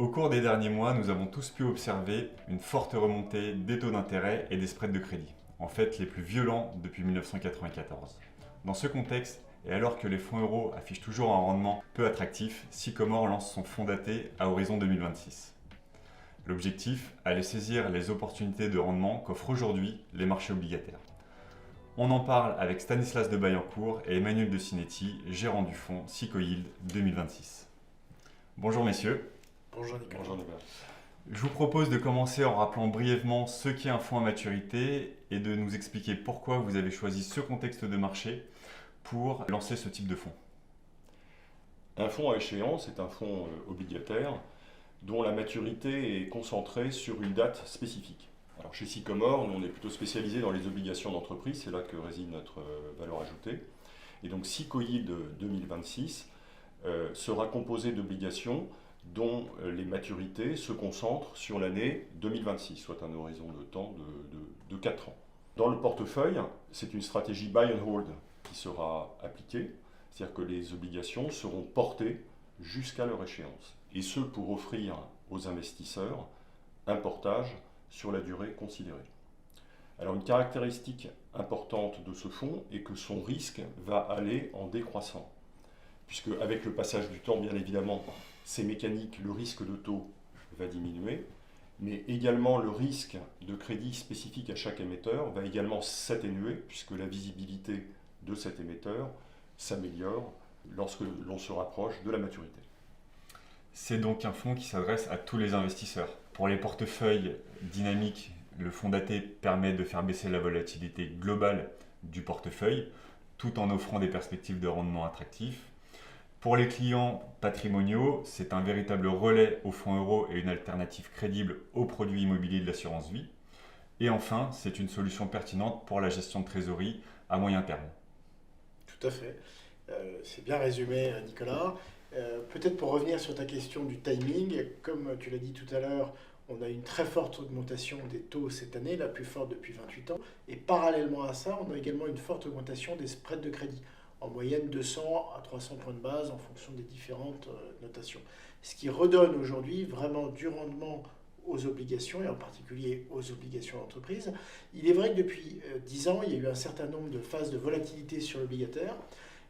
Au cours des derniers mois, nous avons tous pu observer une forte remontée des taux d'intérêt et des spreads de crédit, en fait les plus violents depuis 1994. Dans ce contexte, et alors que les fonds euros affichent toujours un rendement peu attractif, Sycomore lance son fonds daté à horizon 2026. L'objectif, aller saisir les opportunités de rendement qu'offrent aujourd'hui les marchés obligataires. On en parle avec Stanislas de Baillancourt et Emmanuel de Cinetti, gérant du fonds Sycoyield 2026. Bonjour messieurs. Bonjour Nicolas. Bonjour Nicolas. Je vous propose de commencer en rappelant brièvement ce qu'est un fonds à maturité et de nous expliquer pourquoi vous avez choisi ce contexte de marché pour lancer ce type de fonds. Un fonds à échéance est un fonds obligataire dont la maturité est concentrée sur une date spécifique. Alors chez Sycomore, nous on est plutôt spécialisé dans les obligations d'entreprise, c'est là que réside notre valeur ajoutée. Et donc Sycoyield 2026 sera composé d'obligations dont les maturités se concentrent sur l'année 2026, soit un horizon de temps de 4 ans. Dans le portefeuille, c'est une stratégie buy and hold qui sera appliquée, c'est-à-dire que les obligations seront portées jusqu'à leur échéance, et ce pour offrir aux investisseurs un portage sur la durée considérée. Alors une caractéristique importante de ce fonds est que son risque va aller en décroissant, puisque avec le passage du temps, bien évidemment, c'est mécanique, le risque de taux va diminuer, mais également le risque de crédit spécifique à chaque émetteur va également s'atténuer, puisque la visibilité de cet émetteur s'améliore lorsque l'on se rapproche de la maturité. C'est donc un fonds qui s'adresse à tous les investisseurs. Pour les portefeuilles dynamiques, le fonds daté permet de faire baisser la volatilité globale du portefeuille, tout en offrant des perspectives de rendement attractifs. Pour les clients patrimoniaux, c'est un véritable relais aux fonds euros et une alternative crédible aux produits immobiliers de l'assurance vie. Et enfin, c'est une solution pertinente pour la gestion de trésorerie à moyen terme. Tout à fait. C'est bien résumé, Nicolas. Peut-être pour revenir sur ta question du timing, comme tu l'as dit tout à l'heure, on a une très forte augmentation des taux cette année, la plus forte depuis 28 ans. Et parallèlement à ça, on a également une forte augmentation des spreads de crédit, en moyenne 200 à 300 points de base en fonction des différentes notations. Ce qui redonne aujourd'hui vraiment du rendement aux obligations, et en particulier aux obligations d'entreprise. Il est vrai que depuis 10 ans, il y a eu un certain nombre de phases de volatilité sur l'obligataire,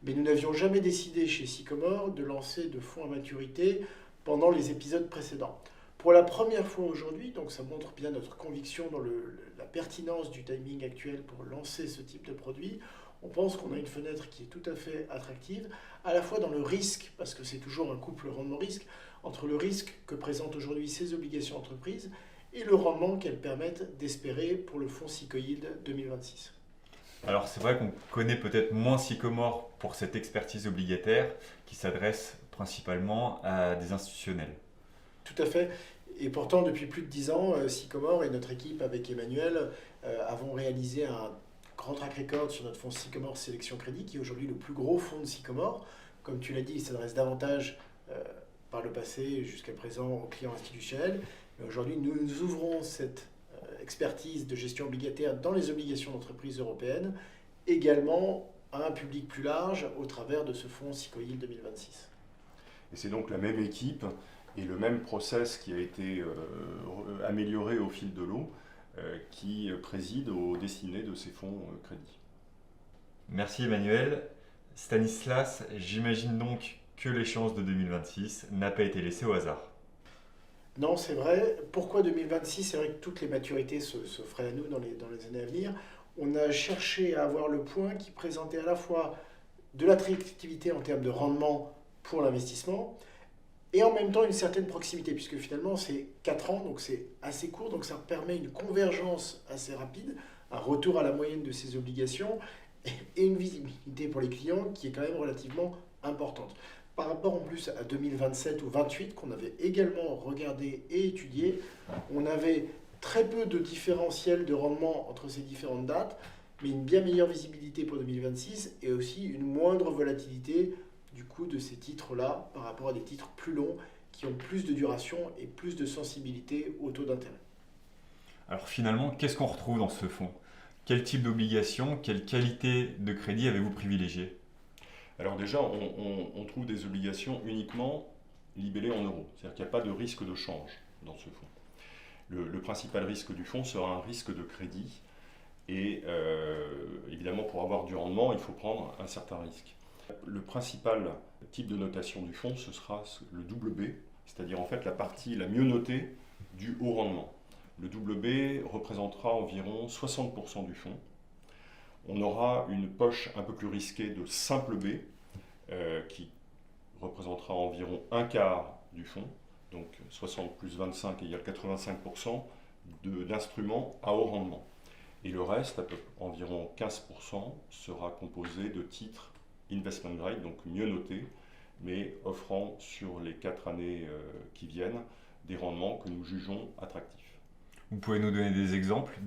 mais nous n'avions jamais décidé chez Sycomore de lancer de fonds à maturité pendant les épisodes précédents. Pour la première fois aujourd'hui, donc ça montre bien notre conviction dans la pertinence du timing actuel pour lancer ce type de produit. On pense qu'on a une fenêtre qui est tout à fait attractive, à la fois dans le risque, parce que c'est toujours un couple rendement-risque, entre le risque que présentent aujourd'hui ces obligations d'entreprise et le rendement qu'elles permettent d'espérer pour le fonds Sycoyield 2026. Alors c'est vrai qu'on connaît peut-être moins Sycomore pour cette expertise obligataire qui s'adresse principalement à des institutionnels. Tout à fait. Et pourtant, depuis plus de 10 ans, Sycomore et notre équipe avec Emmanuel avons réalisé un grand track record sur notre fonds Sycomore Sélection Crédit, qui est aujourd'hui le plus gros fonds de Sycomore. Comme tu l'as dit, il s'adresse davantage par le passé jusqu'à présent aux clients institutionnels. Mais aujourd'hui, nous ouvrons cette expertise de gestion obligataire dans les obligations d'entreprise européennes, également à un public plus large au travers de ce fonds Sycoyield 2026. Et c'est donc la même équipe et le même process qui a été amélioré au fil de l'eau qui préside aux destinées de ces fonds crédits. Merci Emmanuel. Stanislas, j'imagine donc que l'échéance de 2026 n'a pas été laissée au hasard. Non, c'est vrai. Pourquoi 2026? C'est vrai que toutes les maturités se feraient à nous dans les années à venir. On a cherché à avoir le point qui présentait à la fois de l'attractivité en termes de rendement pour l'investissement et en même temps une certaine proximité, puisque finalement c'est 4 ans, donc c'est assez court, donc ça permet une convergence assez rapide, un retour à la moyenne de ces obligations et une visibilité pour les clients qui est quand même relativement importante. Par rapport en plus à 2027 ou 2028 qu'on avait également regardé et étudié, on avait très peu de différentiel de rendement entre ces différentes dates, mais une bien meilleure visibilité pour 2026 et aussi une moindre volatilité du coût de ces titres-là par rapport à des titres plus longs qui ont plus de duration et plus de sensibilité au taux d'intérêt. Alors finalement, qu'est-ce qu'on retrouve dans ce fonds? Quel type d'obligation, quelle qualité de crédit avez-vous privilégié? Alors déjà, on trouve des obligations uniquement libellé en euros. C'est-à-dire qu'il n'y a pas de risque de change dans ce fonds. Le principal risque du fonds sera un risque de crédit. Et évidemment, pour avoir du rendement, il faut prendre un certain risque. Le principal type de notation du fonds, ce sera le double B, c'est-à-dire en fait la partie la mieux notée du haut rendement. Le double B représentera environ 60% du fonds. On aura une poche un peu plus risquée de simple B, qui représentera environ un quart du fonds, donc 60 plus 25 égale 85% d'instruments à haut rendement. Et le reste, environ 15%, sera composé de titres investment grade, donc mieux notés, mais offrant sur les 4 années qui viennent des rendements que nous jugeons attractifs. Vous pouvez nous donner des exemples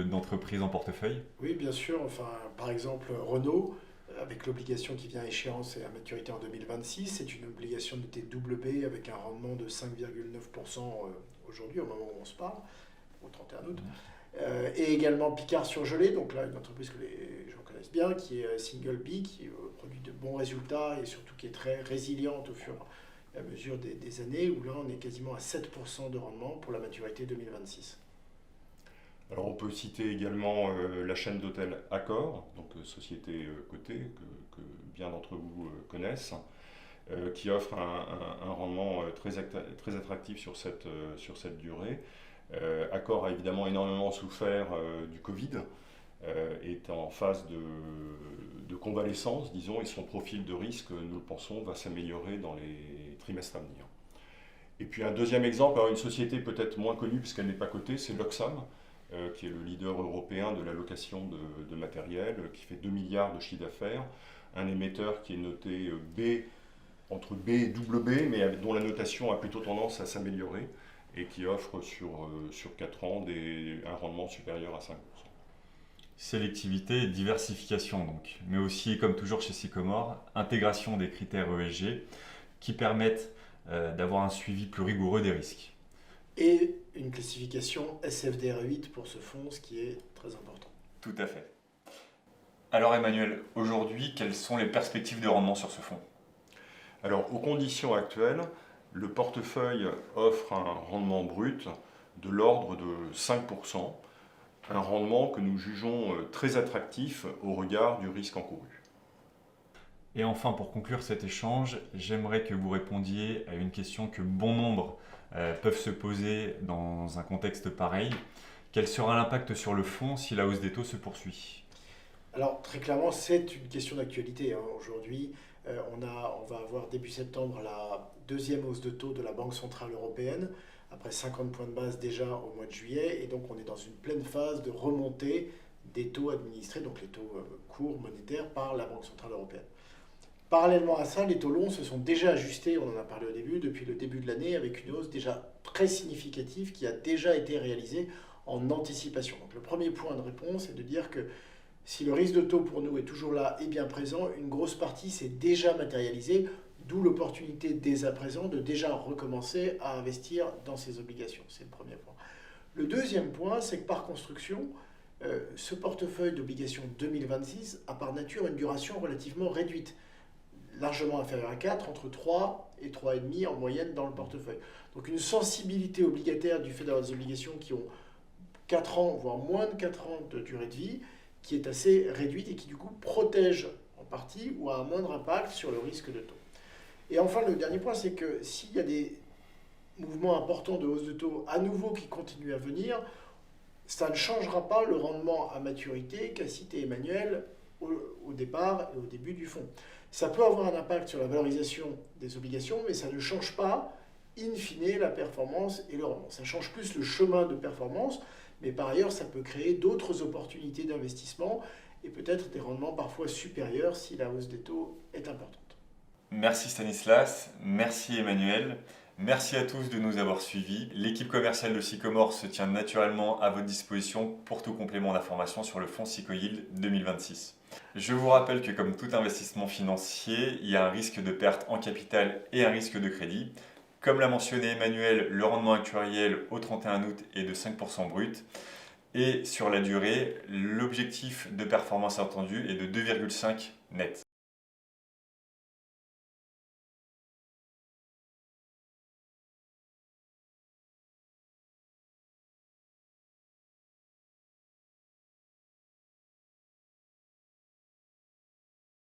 d'entreprises en portefeuille? Oui, bien sûr. Enfin, par exemple, Renault, avec l'obligation qui vient à échéance et à maturité en 2026, c'est une obligation notée double B avec un rendement de 5,9% aujourd'hui, au moment où on se parle, au 31 août. Et également Picard surgelé, donc là une entreprise que les gens connaissent bien, qui est Single B, qui produit de bons résultats et surtout qui est très résiliente au fur et à mesure des années, où là on est quasiment à 7% de rendement pour la maturité 2026. Alors on peut citer également la chaîne d'hôtels Accor, donc société cotée que bien d'entre vous connaissent, qui offre un rendement très attractif sur cette durée. Accor a évidemment énormément souffert du Covid, est en phase de convalescence, disons, et son profil de risque, nous le pensons, va s'améliorer dans les trimestres à venir. Et puis un deuxième exemple, alors une société peut-être moins connue puisqu'elle n'est pas cotée, c'est Loxam, qui est le leader européen de la location de matériel, qui fait 2 milliards de chiffre d'affaires, un émetteur qui est noté B, entre B et double B, mais dont la notation a plutôt tendance à s'améliorer, et qui offre sur 4 ans un rendement supérieur à 5%. Sélectivité et diversification donc, mais aussi, comme toujours chez Sycomore, intégration des critères ESG qui permettent d'avoir un suivi plus rigoureux des risques. Et une classification SFDR 8 pour ce fonds, ce qui est très important. Tout à fait. Alors Emmanuel, aujourd'hui, quelles sont les perspectives de rendement sur ce fonds? Alors, aux conditions actuelles, le portefeuille offre un rendement brut de l'ordre de 5%, un rendement que nous jugeons très attractif au regard du risque encouru. Et enfin, pour conclure cet échange, j'aimerais que vous répondiez à une question que bon nombre peuvent se poser dans un contexte pareil. Quel sera l'impact sur le fonds si la hausse des taux se poursuit? Alors très clairement, c'est une question d'actualité. Aujourd'hui, on va avoir début septembre la deuxième hausse de taux de la Banque Centrale Européenne, après 50 points de base déjà au mois de juillet, et donc on est dans une pleine phase de remontée des taux administrés, donc les taux courts monétaires par la Banque Centrale Européenne. Parallèlement à ça, les taux longs se sont déjà ajustés, on en a parlé au début, depuis le début de l'année, avec une hausse déjà très significative qui a déjà été réalisée en anticipation. Donc le premier point de réponse est de dire que si le risque de taux pour nous est toujours là et bien présent, une grosse partie s'est déjà matérialisée, d'où l'opportunité dès à présent de déjà recommencer à investir dans ces obligations. C'est le premier point. Le deuxième point, c'est que par construction, ce portefeuille d'obligations 2026 a par nature une duration relativement réduite, largement inférieure à 4, entre 3 et 3,5 en moyenne dans le portefeuille. Donc une sensibilité obligataire du fait d'avoir des obligations qui ont 4 ans, voire moins de 4 ans de durée de vie, qui est assez réduite et qui du coup protège en partie ou a un moindre impact sur le risque de taux. Et enfin, le dernier point, c'est que s'il y a des mouvements importants de hausse de taux à nouveau qui continuent à venir, ça ne changera pas le rendement à maturité qu'a cité Emmanuel au départ et au début du fonds. Ça peut avoir un impact sur la valorisation des obligations, mais ça ne change pas, in fine, la performance et le rendement. Ça change plus le chemin de performance, mais par ailleurs, ça peut créer d'autres opportunités d'investissement et peut-être des rendements parfois supérieurs si la hausse des taux est importante. Merci Stanislas, merci Emmanuel, merci à tous de nous avoir suivis. L'équipe commerciale de Sycomore se tient naturellement à votre disposition pour tout complément d'information sur le fonds Sycoyield 2026. Je vous rappelle que comme tout investissement financier, il y a un risque de perte en capital et un risque de crédit. Comme l'a mentionné Emmanuel, le rendement actuariel au 31 août est de 5% brut. Et sur la durée, l'objectif de performance attendu est de 2,5 net.